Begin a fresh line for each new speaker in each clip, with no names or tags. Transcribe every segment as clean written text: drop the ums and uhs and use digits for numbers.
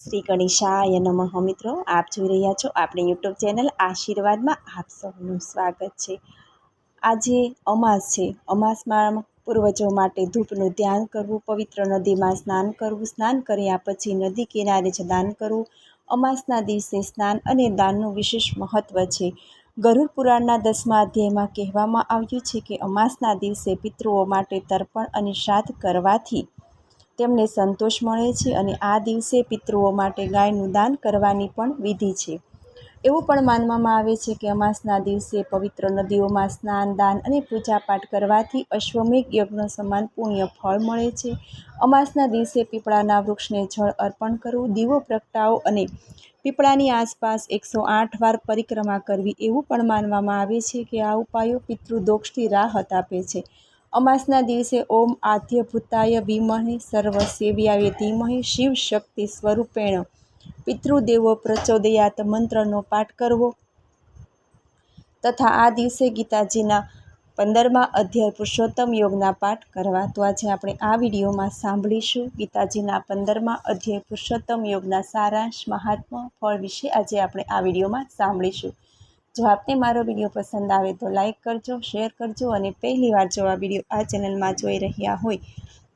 શ્રી ગણેશાય નમઃ મિત્રો, આપ જોઈ રહ્યા છો આપણી યુટ્યુબ ચેનલ આશીર્વાદમાં. આપ સૌનું સ્વાગત છે. આજે અમાસ છે. અમાસમાં પૂર્વજો માટે ધૂપનું ધ્યાન કરવું, પવિત્ર નદીમાં સ્નાન કરવું, સ્નાન કર્યા પછી નદી કિનારે જ દાન કરવું. અમાસના દિવસે સ્નાન અને દાનનું વિશેષ મહત્ત્વ છે. ગરુડ પુરાણના 10મા અધ્યાયમાં કહેવામાં આવ્યું છે કે અમાસના દિવસે પિતૃઓ માટે તર્પણ અને શ્રાદ્ધ કરવાથી તેમને સંતોષ મળે છે અને આ દિવસે પિતૃઓ માટે ગાયનું દાન કરવાની પણ વિધિ છે. એવું પણ માનવામાં આવે છે કે અમાસના દિવસે પવિત્ર નદીઓમાં સ્નાન, દાન અને પૂજાપાઠ કરવાથી અશ્વમેઘ યજ્ઞ સમાન પુણ્ય ફળ મળે છે. અમાસના દિવસે પીપળાના વૃક્ષને જળ અર્પણ કરવું, દીવો પ્રગટાવો અને પીપળાની આસપાસ 108 વાર પરિક્રમા કરવી એવું પણ માનવામાં આવે છે કે આ ઉપાયો પિતૃદોષથી રાહત આપે છે. અમાસના દિવસે ઓમ આદ્યભૂતાય વિમહે સર્વસેવ્યાય ધીમહિ શિવ શક્તિ સ્વરૂપેણ પિતૃદેવો પ્રચોદયાત મંત્રનો પાઠ કરવો તથા આ દિવસે ગીતાજીના 15મા અધ્યાય પુરુષોત્તમ યોગના પાઠ કરવા. તો આજે આપણે આ વિડીયોમાં સાંભળીશું ગીતાજીના 15મા અધ્યાય પુરુષોત્તમ યોગના સારાંશ, મહાત્મ્ય, ફળ વિશે આજે આપણે આ વિડીયોમાં સાંભળીશું. જો આપને મારો વિડીયો પસંદ આવે તો લાઈક કરજો, શેર કરજો અને પહેલીવાર જો આ વિડીયો આ ચેનલમાં જોઈ રહ્યા હોય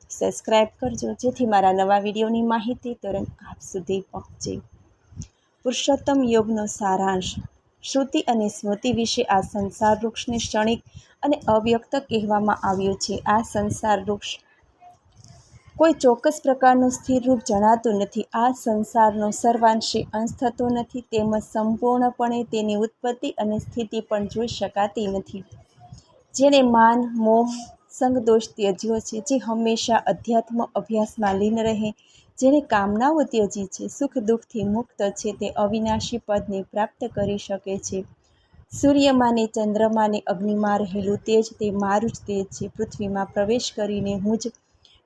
તો સબસ્ક્રાઈબ કરજો, જેથી મારા નવા વિડીયોની માહિતી તુરંત આપ સુધી પહોંચે. પુરુષોત્તમ યોગનો સારાંશ. શ્રુતિ અને સ્મૃતિ વિશે આ સંસાર વૃક્ષને ક્ષણિક અને અવ્યક્ત કહેવામાં આવ્યું છે. આ સંસાર વૃક્ષ કોઈ ચોક્કસ પ્રકારનું સ્થિર રૂપ જણાતું નથી. આ સંસારનો સર્વાંશે અંશ થતો નથી, તેમજ સંપૂર્ણપણે તેની ઉત્પત્તિ અને સ્થિતિ પણ જોઈ શકાતી નથી. જેણે માન, મોહ, સંગદોષ ત્યજ્યો છે, જે હંમેશા અધ્યાત્મ અભ્યાસમાં લીન રહે, જેણે કામનાઓ ત્યજી છે, સુખ દુઃખથી મુક્ત છે, તે અવિનાશી પદને પ્રાપ્ત કરી શકે છે. સૂર્યમાં ને ચંદ્રમાં ને અગ્નિમાં રહેલું તેજ તે મારું જ તેજ છે. પૃથ્વીમાં પ્રવેશ કરીને હું જ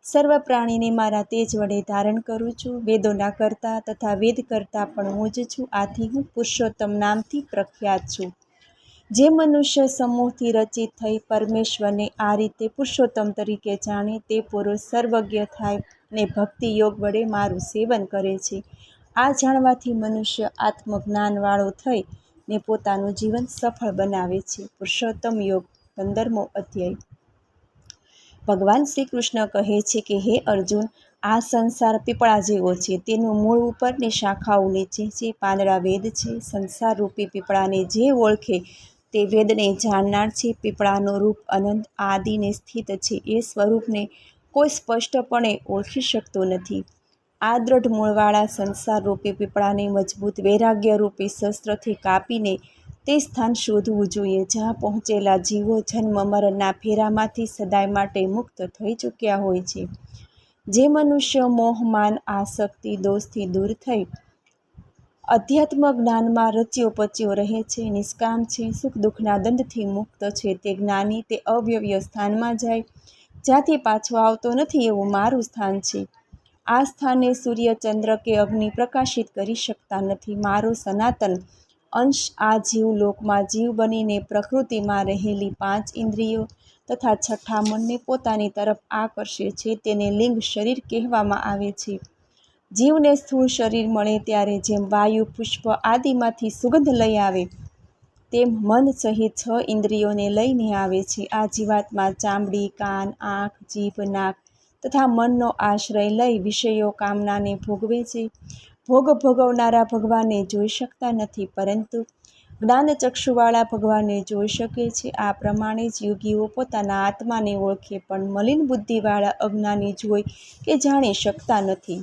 સર્વ પ્રાણીને મારા તેજ વડે ધારણ કરું છું. વેદોના કર્તા તથા વેદ કરતા પણ હું જ છું. આથી હું પુરુષોત્તમ નામથી પ્રખ્યાત છું. જે મનુષ્ય સમૂહથી રચિત થઈ પરમેશ્વરને આ રીતે પુરુષોત્તમ તરીકે જાણે, તે પુરુષ સર્વજ્ઞ થાય ને ભક્તિ યોગ વડે મારું સેવન કરે છે. આ જાણવાથી મનુષ્ય આત્મજ્ઞાનવાળો થઈ ને પોતાનું જીવન સફળ બનાવે છે. પુરુષોત્તમ યોગ 15મો અધ્યાય. ભગવાન શ્રી કૃષ્ણ કહે છે કે હે અર્જુન, આ સંસાર પીપળા જેવો છે. તેનું મૂળ ઉપર ને શાખાઓ નીચે છે. પાંદડા વેદ છે. સંસાર રૂપી પીપળાને જે ઓળખે તે વેદને જાણનાર છે. પીપળાનું રૂપ અનંત, આદિ ને સ્થિત છે. એ સ્વરૂપને કોઈ સ્પષ્ટપણે ઓળખી શકતો નથી. આ દ્રઢ મૂળવાળા સંસાર રૂપી પીપળાને મજબૂત વૈરાગ્ય રૂપી શસ્ત્રથી કાપીને તે સ્થાન શોધવું જોઈએ જ્યાં પહોંચેલા જીવો જન્મ મરણના ફેરામાંથી સદાય માટે મુક્ત થઈ ચૂક્યા હોય છે. જે મનુષ્ય મોહ, માન, આસક્તિ, દોષથી દૂર થઈ અધ્યાત્મ જ્ઞાનમાં રચ્યો પચ્યો રહે છે, નિષ્કામ છે, સુખ દુઃખના દંડથી મુક્ત છે, તે જ્ઞાની તે અવ્યવ્ય સ્થાનમાં જાય જ્યાંથી પાછો આવતો નથી એવું મારું સ્થાન છે. આ સ્થાને સૂર્ય, ચંદ્ર કે અગ્નિ પ્રકાશિત કરી શકતા નથી. મારો સનાતન અંશ આ જીવલોકમાં જીવ બનીને પ્રકૃતિમાં રહેલી 5 ઇન્દ્રિયો તથા છઠ્ઠા મનને પોતાની તરફ આકર્ષે છે. તેને લિંગ શરીર કહેવામાં આવે છે. જીવને સ્થૂળ શરીર મળે ત્યારે જેમ વાયુ, પુષ્પ આદિમાંથી સુગંધ લઈ આવે, તેમ મન સહિત 6 ઇન્દ્રિયોને લઈને આવે છે. આ જીવાત્મા ચામડી, કાન, આંખ, જીભ, નાક તથા મનનો આશ્રય લઈ વિષયો કામનાને ભોગવે છે. ભોગ ભોગવનારા ભગવાનને જોઈ શકતા નથી, પરંતુ જ્ઞાનચક્ષુવાળા ભગવાનને જોઈ શકે છે. આ પ્રમાણે જ યોગીઓ પોતાના આત્માને ઓળખે, પણ મલિન બુદ્ધિવાળા અજ્ઞાની જોઈ કે જાણી શકતા નથી.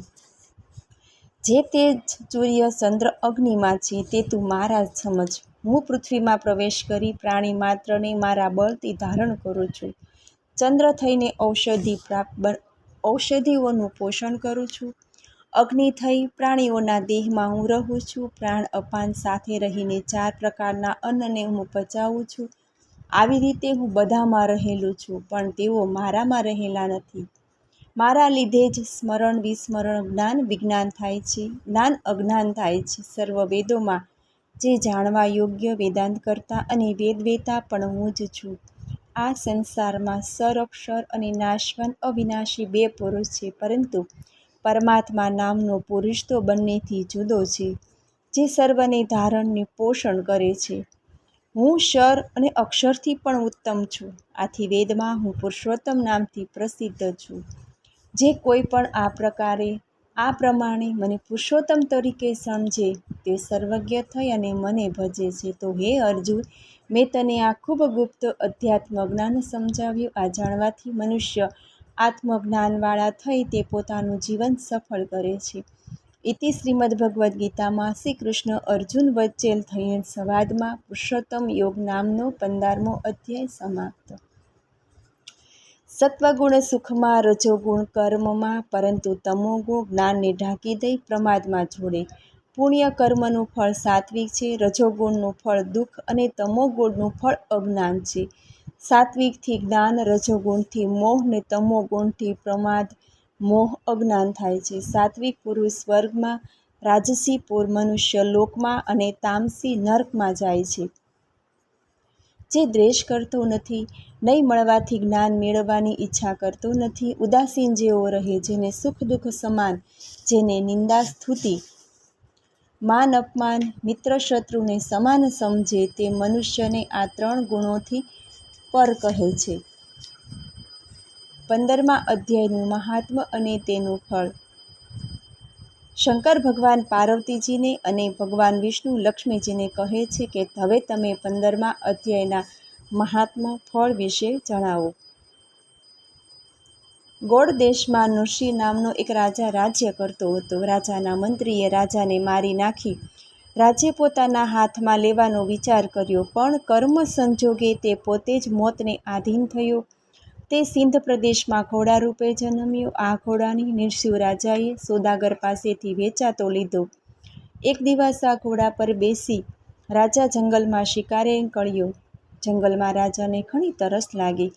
જે તેજ સૂર્ય, ચંદ્ર, અગ્નિમાં છે તે તું મારા સમજ. હું પૃથ્વીમાં પ્રવેશ કરી પ્રાણી માત્રને મારા બળથી ધારણ કરું છું. ચંદ્ર થઈને ઔષધિઓનું પોષણ કરું છું. અગ્નિ થઈ પ્રાણીઓના દેહમાં હું રહું છું. પ્રાણ અપાન સાથે રહીને 4 પ્રકારના અન્નને હું પચાવું છું. આવી રીતે હું બધામાં રહેલું છું, પણ તેઓ મારામાં રહેલા નથી. મારા લીધે જ સ્મરણ, વિસ્મરણ, જ્ઞાન, વિજ્ઞાન થાય છે. જ્ઞાન, અજ્ઞાન થાય છે. સર્વ વેદોમાં જે જાણવા યોગ્ય વેદાંત કરતા અને વેદવેતા પણ હું જ છું. આ સંસારમાં સર, અક્ષર અને નાશવંત અવિનાશી 2 પુરુષ છે, પરંતુ પરમાત્મા નામનો પુરુષ તો બંનેથી જુદો છે, જે સર્વને ધારણને પોષણ કરે છે. હું ક્ષર અને અક્ષરથી પણ ઉત્તમ છું. આથી વેદમાં હું પુરુષોત્તમ નામથી પ્રસિદ્ધ છું. જે કોઈ પણ આ પ્રમાણે મને પુરુષોત્તમ તરીકે સમજે તે સર્વજ્ઞ થઈ અને મને ભજે છે. તો હે અર્જુન, મેં તને આ ખૂબ ગુપ્ત અધ્યાત્મ જ્ઞાન સમજાવ્યું. આ જાણવાથી મનુષ્ય આત્મજ્ઞાનવાળા થઈ તે પોતાનું જીવન સફળ કરે છે. ઇતિ શ્રીમદ્ ભગવદ્ ગીતામાં શ્રી કૃષ્ણ અર્જુન વચ્ચે થયેલ સંવાદમાં પુરુષોત્તમ યોગ નામનો 15મો અધ્યાય સમાપ્ત. સત્વગુણ સુખમાં, રજોગુણ કર્મમાં, પરંતુ તમોગુણ જ્ઞાનને ઢાંકી દઈ પ્રમાદમાં જોડે. પુણ્ય કર્મનું ફળ સાત્વિક છે, રજોગુણનું ફળ દુઃખ અને તમોગુણનું ફળ અજ્ઞાન છે. સાત્વિકથી જ્ઞાન, રજોગુણથી મોહ ને તમોગુણથી પ્રમાદ, મોહ, અજ્ઞાન થાય છે. સાત્વિક પુરુષ સ્વર્ગમાં, રાજસી મનુષ્ય લોકમાં અને તામસી નર્કમાં જાય છે. જે દ્વેષ કરતો નથી, નહીં મળવાથી જ્ઞાન મેળવવાની ઈચ્છા કરતો નથી, ઉદાસીન જેવો રહે, જેને સુખ દુઃખ સમાન, જેને નિંદા સ્તુતિ, માન અપમાન, મિત્ર શત્રુને સમાન સમજે, તે મનુષ્યને આ 3 ગુણોથી પર કહે છે. 15મા અધ્યાયનું મહાત્મ્ય અને તેનું ફળ. શંકર ભગવાન પાર્વતીજીને અને ભગવાન વિષ્ણુ લક્ષ્મીજીને કહે છે કે હવે તમે 15મા અધ્યાયના મહાત્મ્ય ફળ વિશે જણાવો. ગોળ દેશમાં નૃસિંહ નામનો એક રાજા રાજ્ય કરતો હતો. રાજાના મંત્રીએ રાજાને મારી નાખી રાજ્ય પોતાના હાથમાં લેવાનો વિચાર કર્યો, પણ કર્મ સંજોગે તે પોતે જ મોતને આધીન થયો. તે સિંધ પ્રદેશમાં ઘોડા રૂપે જન્મ્યો. આ ઘોડાની નૃસિંહ રાજાએ સોદાગર પાસેથી વેચાતો લીધો. એક દિવસ આ ઘોડા પર બેસી રાજા જંગલમાં શિકારે નીકળ્યો. જંગલમાં રાજાને ઘણી તરસ લાગી.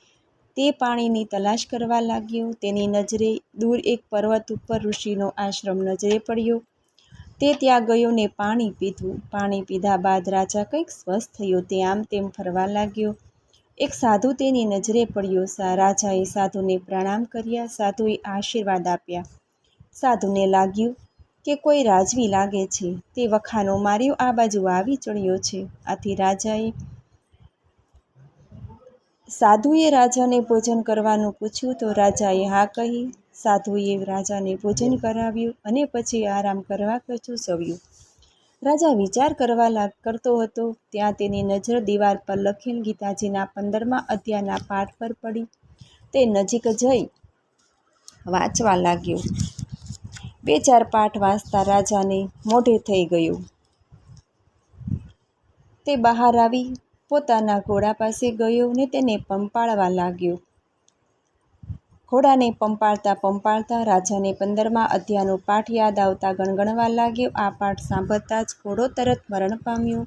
તે પાણીની તલાશ કરવા લાગ્યો. તેની નજરે દૂર એક પર્વત ઉપર ઋષિનો આશ્રમ નજરે પડ્યો. તે ત્યાં ગયો ને પાણી પીધું. પાણી પીધા બાદ રાજા કંઈક સ્વસ્થ થયો. તે આમ તેમ ફરવા લાગ્યો. એક સાધુ તેની નજરે પડ્યો. રાજાએ સાધુને પ્રણામ કર્યા. સાધુએ આશીર્વાદ આપ્યા. સાધુને લાગ્યું કે કોઈ રાજવી લાગે છે. તે વખાનો માર્યો આ બાજુ આવી ચડ્યો છે. આથી સાધુએ રાજાને ભોજન કરવાનું પૂછ્યું તો રાજાએ હા કહી. સાધુએ રાજાને ભોજન કરાવ્યું અને પછી આરામ કરવા સૂચવ્યું. રાજા વિચાર કરતો હતો ત્યાં તેની નજર દિવાલ પર લખેલ ગીતાજીના 15મા અધ્યાયના પાઠ પર પડી. તે નજીક જઈ વાંચવા લાગ્યો. 2-4 પાઠ વાંચતા રાજાને મોઢે થઈ ગયું. તે બહાર આવી પોતાના ઘોડા પાસે ગયો ને તેને પંપાળવા લાગ્યો. ઘોડાને પંપાળતા રાજાને 15મા અધ્યાયનો પાઠ યાદ આવતા ગણગણવા લાગ્યો. આ પાઠ સાંભળતા જ ઘોડો તરત મરણ પામ્યો.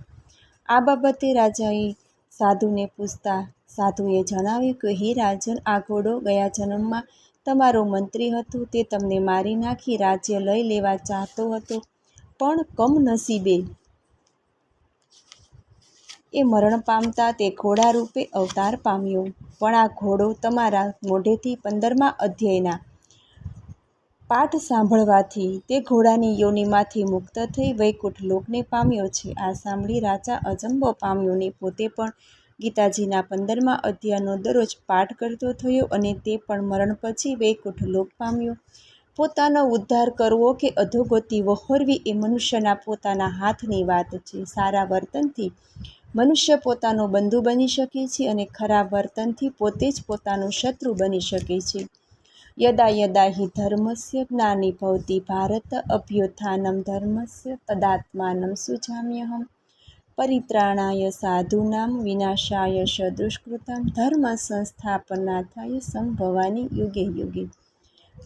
આ બાબતે રાજાએ સાધુને પૂછતા સાધુએ જણાવ્યું કે હે રાજન, આ ઘોડો ગયા જન્મમાં તમારો મંત્રી હતો. તે તમને મારી નાખી રાજ્ય લઈ લેવા ચાહતો હતો, પણ કમનસીબે એ મરણ પામતા તે ઘોડા રૂપે અવતાર પામ્યો. પણ આ ઘોડો તમારા મોઢેથી 15મા અધ્યાયના પાઠ સાંભળવાથી તે ઘોડાની યોનિમાંથી મુક્ત થઈ વૈકુંઠ લોકને પામ્યો છે. આ સાંભળી રાજા અચંબો પામ્યો ને પોતે પણ ગીતાજીના 15મા અધ્યાયનો દરરોજ પાઠ કરતો થયો અને તે પણ મરણ પછી વૈકુંઠ લોક પામ્યો. પોતાનો ઉદ્ધાર કરવો કે અધોગતિ વહોરવી એ મનુષ્યના પોતાના હાથની વાત છે. સારા વર્તનથી મનુષ્ય પોતાનો બંધુ બની શકે છે અને ખરાબ વર્તનથી પોતે જ પોતાનો શત્રુ બની શકે છે. યદા યદા હિ ધર્મસ્ય ગ્લાનિર્ભવતિ ભારત અભ્યુત્થાનમ ધર્મસ્ય તદાત્માનં સૃજામ્યહં પરિત્રાણાય સાધૂનાં વિનાશાય ચ દુષ્કૃતાં ધર્મ સંસ્થાપનાર્થાય સંભવામિ યુગે યુગે.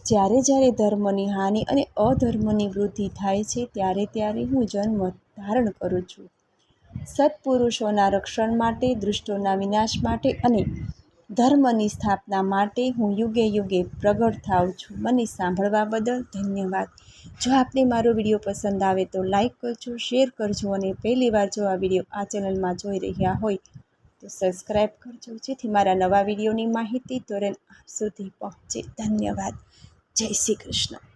જ્યારે જ્યારે ધર્મની હાનિ અને અધર્મની વૃદ્ધિ થાય છે ત્યારે હું જન્મ ધારણ કરું છું. સત્પુરુષોના રક્ષણ માટે, દુષ્ટોના વિનાશ માટે અને ધર્મની સ્થાપના માટે હું યુગે યુગે પ્રગટ થાઉં છું. મને સાંભળવા બદલ ધન્યવાદ. જો આપને મારો વિડીયો પસંદ આવે તો લાઈક કરજો, શેર કરજો અને પહેલીવાર જો આ વિડીયો આ ચેનલમાં જોઈ રહ્યા હોય તો સબસ્ક્રાઈબ કરજો, જેથી મારા નવા વિડીયોની માહિતી તુરંત આપ સુધી પહોંચે. ધન્યવાદ. જય શ્રી કૃષ્ણ.